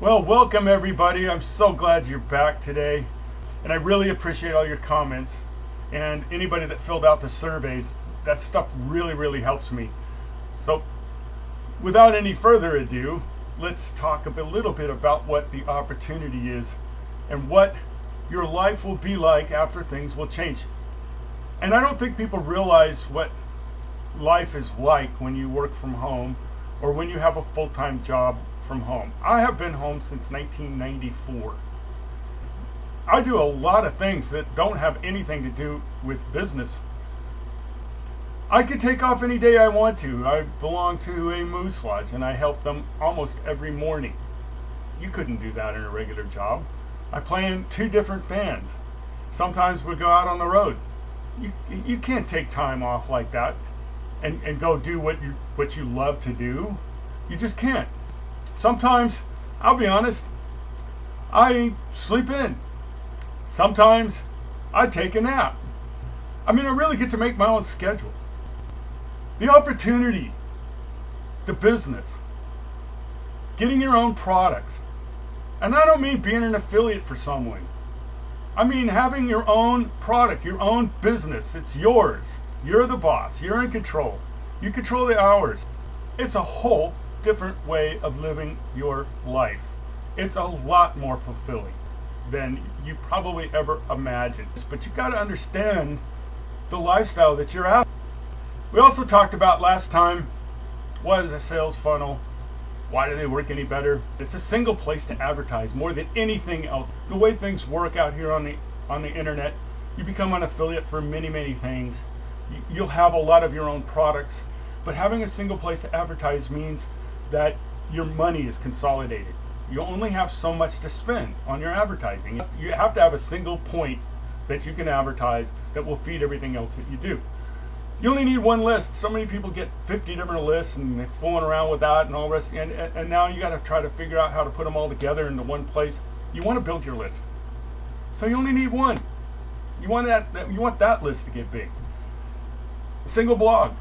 Well, welcome everybody. I'm so glad you're back today. And I really appreciate all your comments. And anybody that filled out the surveys, that stuff really helps me. So, without any further ado, let's talk a little bit about what the opportunity is and what your life will be like after things will change. And I don't think people realize what life is like when you work from home or when you have a full-time job from home. I have been home since 1994. I do a lot of things that don't have anything to do with business. I could take off any day I want to. I belong to a moose lodge and I help them almost every morning. You couldn't do that in a regular job. I play in 2 different bands. Sometimes we go out on the road. You can't take time off like that and go do what you love to do. You just can't. Sometimes, I'll be honest, I sleep in. Sometimes I take a nap. I really get to make my own schedule. The opportunity, the business, getting your own products. And I don't mean being an affiliate for someone. I mean having your own product, your own business. It's yours. You're the boss. You're in control. You control the hours. It's a whole different way of living your life. It's a lot more fulfilling than you probably ever imagined. But you got to understand the lifestyle that you're at. We also talked about last time, what is a sales funnel? Why do they work any better? It's a single place to advertise more than anything else. The way things work out here on the internet, you become an affiliate for many things. You'll have a lot of your own products, but having a single place to advertise means that your money is consolidated. You only have so much to spend on your advertising. You have to have a single point that you can advertise that will feed everything else that you do. You only need one list. So many people get 50 different lists and they're fooling around with that and all the rest. And now you got to try to figure out how to put them all together into one place. You want to build your list, so you only need one. You want that list to get big. Single blog.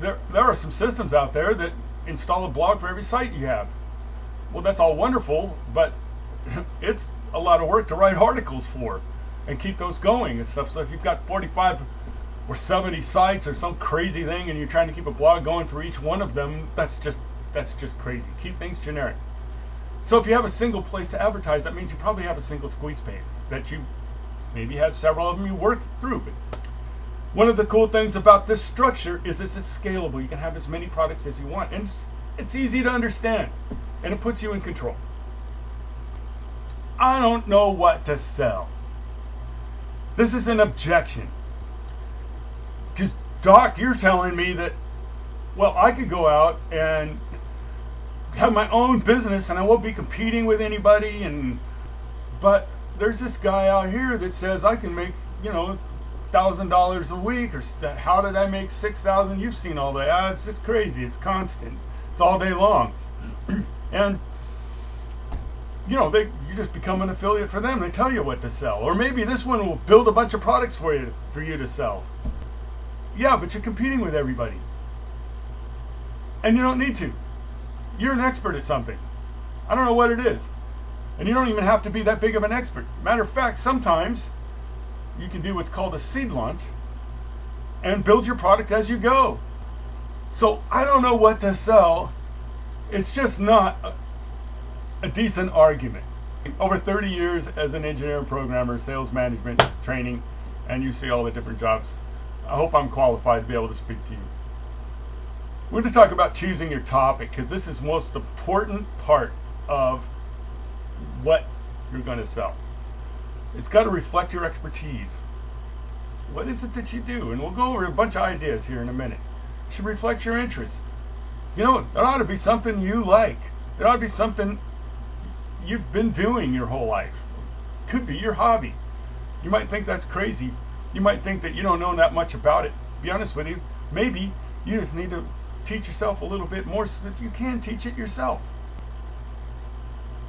There are some systems out there that install a blog for every site you have. Well, that's all wonderful, but it's a lot of work to write articles for and keep those going and stuff. So if you've got 45 or 70 sites or some crazy thing and you're trying to keep a blog going for each one of them, that's just crazy. Keep things generic. So if you have a single place to advertise, that means you probably have a single squeeze space that you maybe have several of them you work through. But one of the cool things about this structure is it's scalable. You can have as many products as you want, and it's easy to understand, and it puts you in control. I don't know what to sell. This is an objection. Because, Doc, you're telling me that, well, I could go out and have my own business and I won't be competing with anybody, but there's this guy out here that says I can make, $1,000 a week, or how did I make $6,000? You've seen all the ads. It's crazy. It's constant. It's all day long. And you just become an affiliate for them. They tell you what to sell. Or maybe this one will build a bunch of products for you to sell. Yeah, but you're competing with everybody. And you don't need to. You're an expert at something. I don't know what it is. And you don't even have to be that big of an expert. Matter of fact, sometimes you can do what's called a seed launch and build your product as you go. So I don't know what to sell. It's just not a decent argument. Over 30 years as an engineer and programmer, sales management, training, and you see all the different jobs, I hope I'm qualified to be able to speak to you. We're going to talk about choosing your topic, because this is the most important part of what you're going to sell. It's got to reflect your expertise. What is it that you do? And we'll go over a bunch of ideas here in a minute. It should reflect your interests. There ought to be something you like. There ought to be something you've been doing your whole life. Could be your hobby. You might think that's crazy. You might think that you don't know that much about it. To be honest with you, maybe you just need to teach yourself a little bit more so that you can teach it yourself.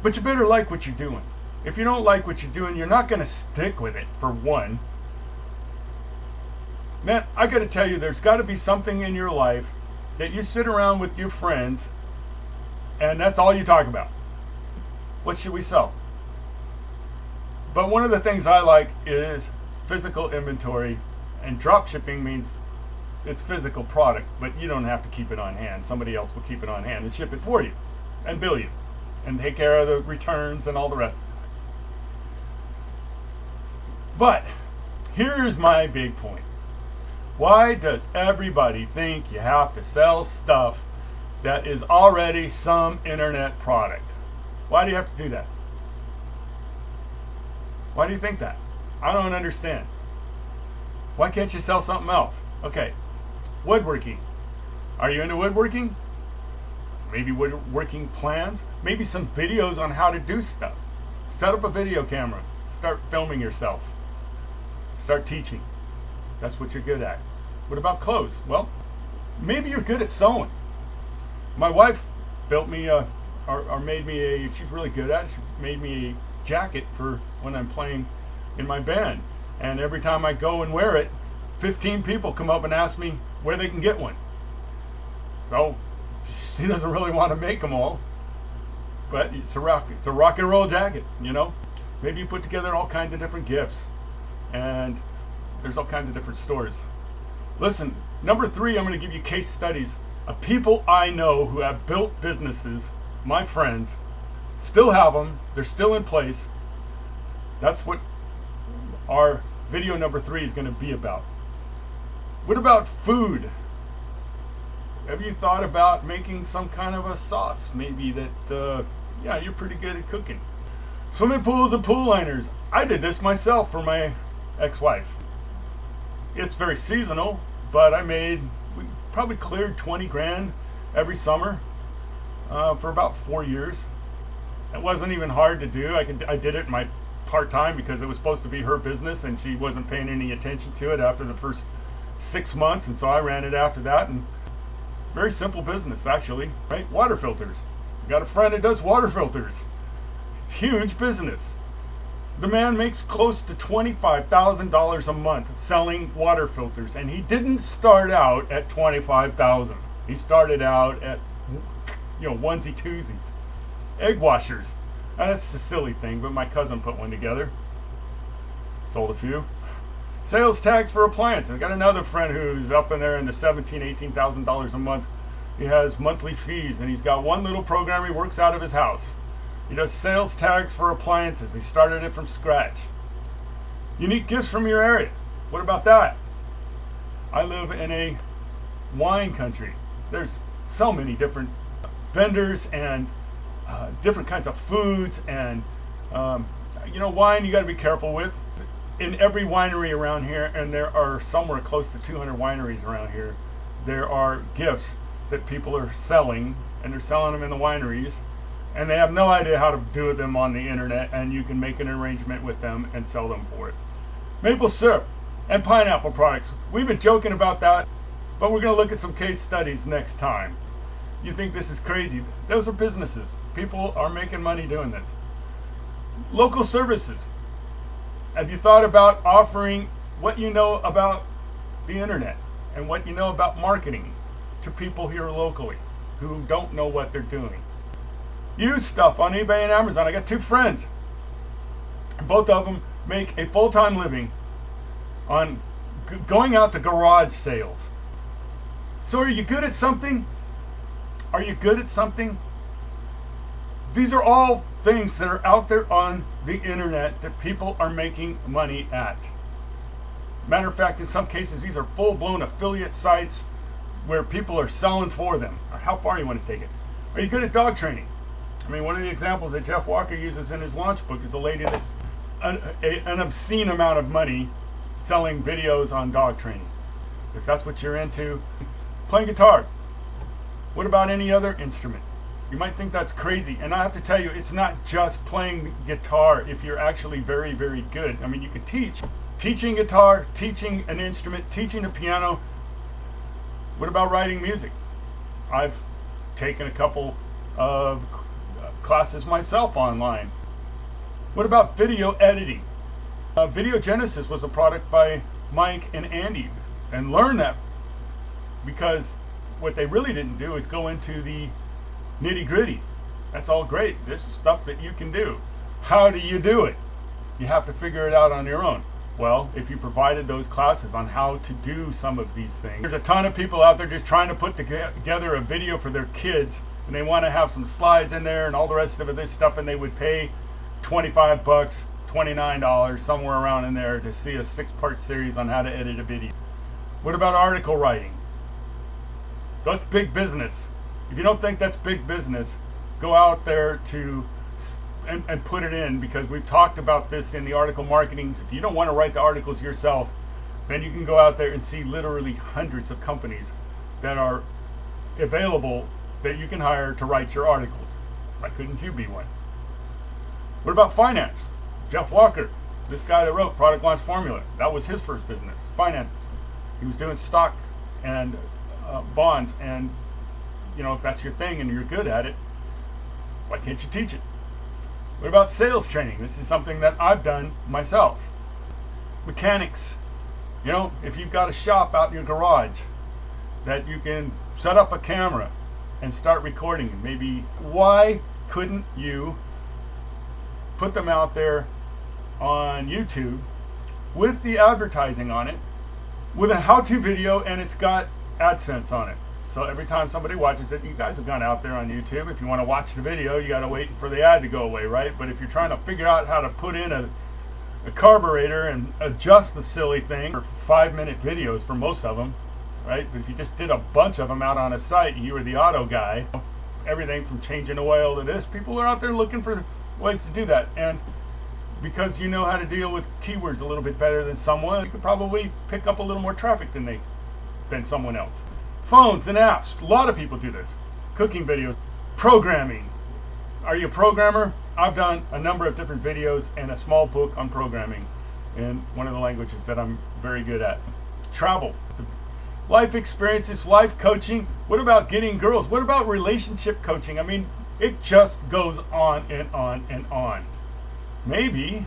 But you better like what you're doing. If you don't like what you're doing, you're not going to stick with it, for one. Man, I got to tell you, there's got to be something in your life that you sit around with your friends and that's all you talk about. What should we sell? But one of the things I like is physical inventory, and drop shipping means it's physical product, but you don't have to keep it on hand. Somebody else will keep it on hand and ship it for you and bill you and take care of the returns and all the rest. But here's my big point. Why does everybody think you have to sell stuff that is already some internet product? Why do you have to do that? Why do you think that? I don't understand. Why can't you sell something else? Okay, woodworking. Are you into woodworking? Maybe woodworking plans? Maybe some videos on how to do stuff. Set up a video camera. Start filming yourself. Start teaching. That's what you're good at. What about clothes? Well, maybe you're good at sewing. My wife built me or made me a, she's really good at it, she made me a jacket for when I'm playing in my band. And every time I go and wear it, 15 people come up and ask me where they can get one. So she doesn't really want to make them all, but it's a rock and roll jacket, you know. Maybe you put together all kinds of different gifts, and there's all kinds of different stores. Listen, number 3, I'm going to give you case studies of people I know who have built businesses, my friends, still have them, they're still in place. That's what our video number 3 is going to be about. What about food? Have you thought about making some kind of a sauce? Maybe that, yeah, you're pretty good at cooking. Swimming pools and pool liners. I did this myself for my ex-wife. It's very seasonal, but we probably cleared 20 grand every summer for about 4 years. It wasn't even hard to do. I did it my part-time because it was supposed to be her business, and she wasn't paying any attention to it after the first 6 months, and so I ran it after that. And very simple business, actually, right? Water filters. Got a friend that does water filters. Huge business. The man makes close to $25,000 a month selling water filters, and he didn't start out at $25,000. He started out at, onesie twosies, egg washers. That's a silly thing, but my cousin put one together. Sold a few. Sales tags for appliances. I got another friend who's up in there in the $17,000, $18,000 a month. He has monthly fees, and he's got one little program he works out of his house. He does sales tags for appliances. He started it from scratch. Unique gifts from your area. What about that? I live in a wine country. There's so many different vendors and different kinds of foods, and wine you got to be careful with. In every winery around here, and there are somewhere close to 200 wineries around here, there are gifts that people are selling, and they're selling them in the wineries, and they have no idea how to do them on the internet, and you can make an arrangement with them and sell them for it. Maple syrup and pineapple products. We've been joking about that, but we're going to look at some case studies next time. You think this is crazy? Those are businesses. People are making money doing this. Local services. Have you thought about offering what you know about the internet and what you know about marketing to people here locally who don't know what they're doing? Use stuff on eBay and Amazon. I got 2 friends. Both of them make a full-time living on going out to garage sales. So are you good at something? Are you good at something? These are all things that are out there on the internet that people are making money at. Matter of fact, in some cases, these are full-blown affiliate sites where people are selling for them. Or how far you want to take it. Are you good at dog training? I mean, one of the examples that Jeff Walker uses in his launch book is a lady that an obscene amount of money selling videos on dog training. If that's what you're into. Playing guitar. What about any other instrument? You might think that's crazy, and I have to tell you, it's not just playing guitar if you're actually very, very good. I mean, you can teach. Teaching guitar, teaching an instrument, teaching a piano. What about writing music? I've taken a couple of classes myself online. What about video editing? Videogenesis was a product by Mike and Andy, and learn that, because what they really didn't do is go into the nitty-gritty. That's all great. This is stuff that you can do. How do you do it? You have to figure it out on your own. Well, if you provided those classes on how to do some of these things, there's a ton of people out there just trying to put together a video for their kids, and they want to have some slides in there and all the rest of this stuff, and they would pay $25, $29, somewhere around in there to see a 6-part series on how to edit a video. What about article writing? That's big business. If you don't think that's big business, go out there and put it in, because we've talked about this in the article marketing. If you don't want to write the articles yourself, then you can go out there and see literally hundreds of companies that are available that you can hire to write your articles. Why couldn't you be one? What about finance? Jeff Walker, this guy that wrote Product Launch Formula, that was his first business, finances. He was doing stock and bonds, and if that's your thing and you're good at it, why can't you teach it? What about sales training? This is something that I've done myself. Mechanics. If you've got a shop out in your garage that you can set up a camera and start recording, maybe, why couldn't you put them out there on YouTube with the advertising on it, with a how-to video, and it's got AdSense on it? So every time somebody watches it, you guys have gone out there on YouTube. If you want to watch the video, you got to wait for the ad to go away, right? But if you're trying to figure out how to put in a carburetor and adjust the silly thing, for 5-minute videos for most of them, right? But if you just did a bunch of them out on a site and you were the auto guy, everything from changing oil to this, people are out there looking for ways to do that. And because you know how to deal with keywords a little bit better than someone, you could probably pick up a little more traffic than someone else. Phones and apps. A lot of people do this. Cooking videos. Programming. Are you a programmer? I've done a number of different videos and a small book on programming in one of the languages that I'm very good at. Travel. Life experiences, life coaching. What about getting girls? What about relationship coaching? I mean, it just goes on and on and on. Maybe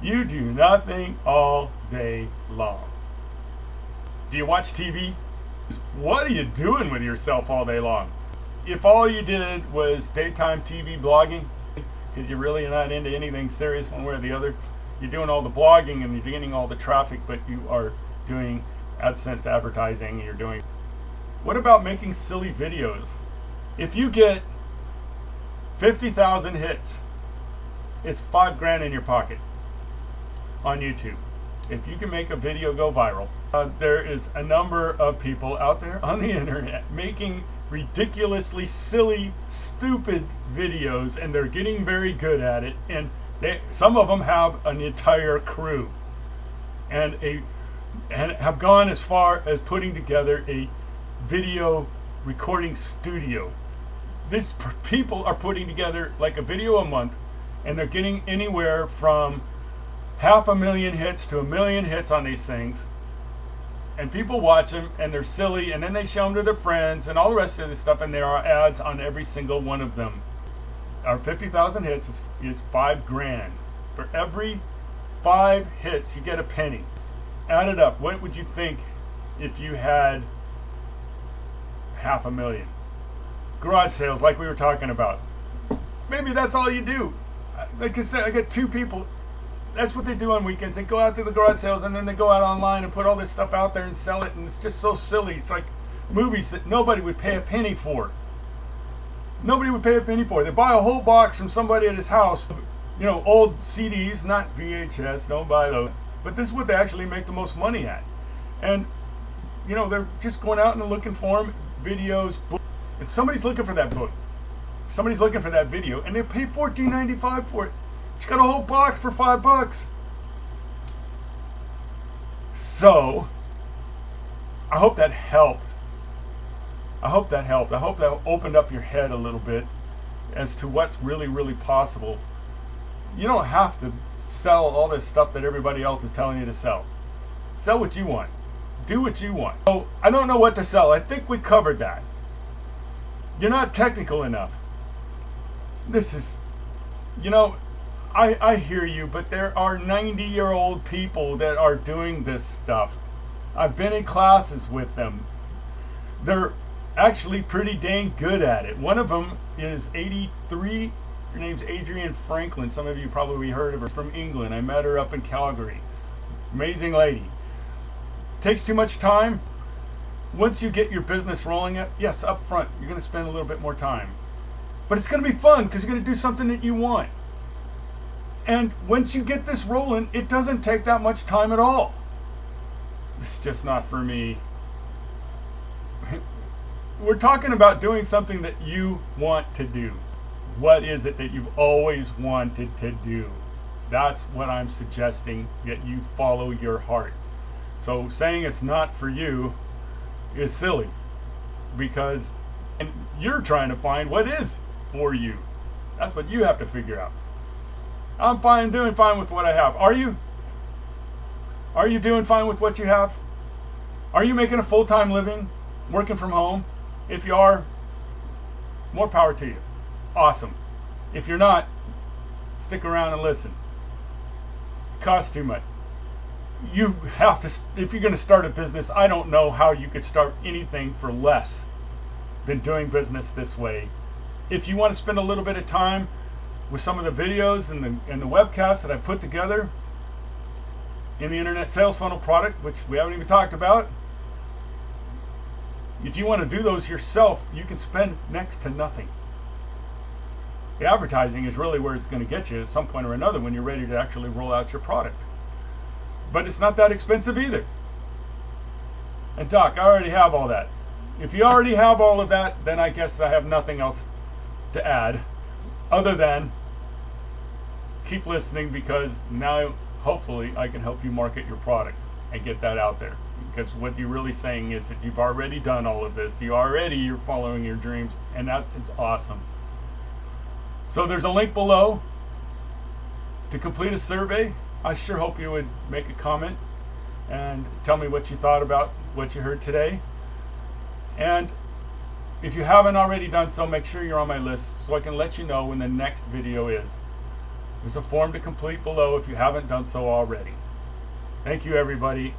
you do nothing all day long. Do you watch TV? What are you doing with yourself all day long? If all you did was daytime TV blogging, because you're really not into anything serious one way or the other, you're doing all the blogging and you're getting all the traffic, but you are doing AdSense advertising, you're doing... What about making silly videos? If you get 50,000 hits, it's $5,000 in your pocket on YouTube. If you can make a video go viral, there is a number of people out there on the internet making ridiculously silly, stupid videos, and they're getting very good at it. And some of them have an entire crew, and have gone as far as putting together a video recording studio. These people are putting together like a video a month, and they're getting anywhere from 500,000 hits to 1 million hits on these things, and people watch them and they're silly, and then they show them to their friends and all the rest of this stuff, and there are ads on every single one of them. Our 50,000 hits is $5,000. For every 5 hits you get a penny. Add it up. What would you think if you had 500,000? Garage sales, like we were talking about. Maybe that's all you do. Like I said, I got 2 people. That's what they do on weekends. They go out to the garage sales, and then they go out online and put all this stuff out there and sell it, and it's just so silly. It's like movies that nobody would pay a penny for. Nobody would pay a penny for. They buy a whole box from somebody at his house, old CDs, not VHS, don't buy those. But this is what they actually make the most money at. And, they're just going out and looking for them, videos, books. And somebody's looking for that book. Somebody's looking for that video, and they pay $14.95 for it. She got a whole box for $5. So, I hope that helped. I hope that opened up your head a little bit as to what's really, really possible. You don't have to sell all this stuff that everybody else is telling you to sell. Sell what you want. Do what you want. So, I don't know what to sell. I think we covered that. You're not technical enough. This is, I hear you, but there are 90-year-old people that are doing this stuff. I've been in classes with them. They're actually pretty dang good at it. One of them is 83. Her name's Adrienne Franklin. Some of you probably heard of her. From England. I met her up in Calgary. Amazing lady. Takes too much time. Once you get your business rolling, yes, up front, you're going to spend a little bit more time. But it's going to be fun because you're going to do something that you want. And once you get this rolling, it doesn't take that much time at all. It's just not for me. We're talking about doing something that you want to do. What is it that you've always wanted to do? That's what I'm suggesting, that you follow your heart. So saying it's not for you is silly, because you're trying to find what is for you. That's what you have to figure out. I'm doing fine with what I have. Are you? Are you doing fine with what you have? Are you making a full-time living, working from home? If you are, more power to you. Awesome. If you're not, stick around and listen. It costs too much. You have to, if you're going to start a business, I don't know how you could start anything for less than doing business this way. If you want to spend a little bit of time with some of the videos and the webcasts that I put together in the Internet Sales Funnel product, which we haven't even talked about, if you want to do those yourself, you can spend next to nothing. The advertising is really where it's going to get you at some point or another when you're ready to actually roll out your product. But it's not that expensive either. And Doc, I already have all that. If you already have all of that, then I guess I have nothing else to add other than keep listening, because now hopefully I can help you market your product and get that out there. Because what you're really saying is that you've already done all of this. You're following your dreams, and that is awesome. So there's a link below to complete a survey. I sure hope you would make a comment and tell me what you thought about what you heard today. And if you haven't already done so, make sure you're on my list so I can let you know when the next video is. There's a form to complete below if you haven't done so already. Thank you, everybody.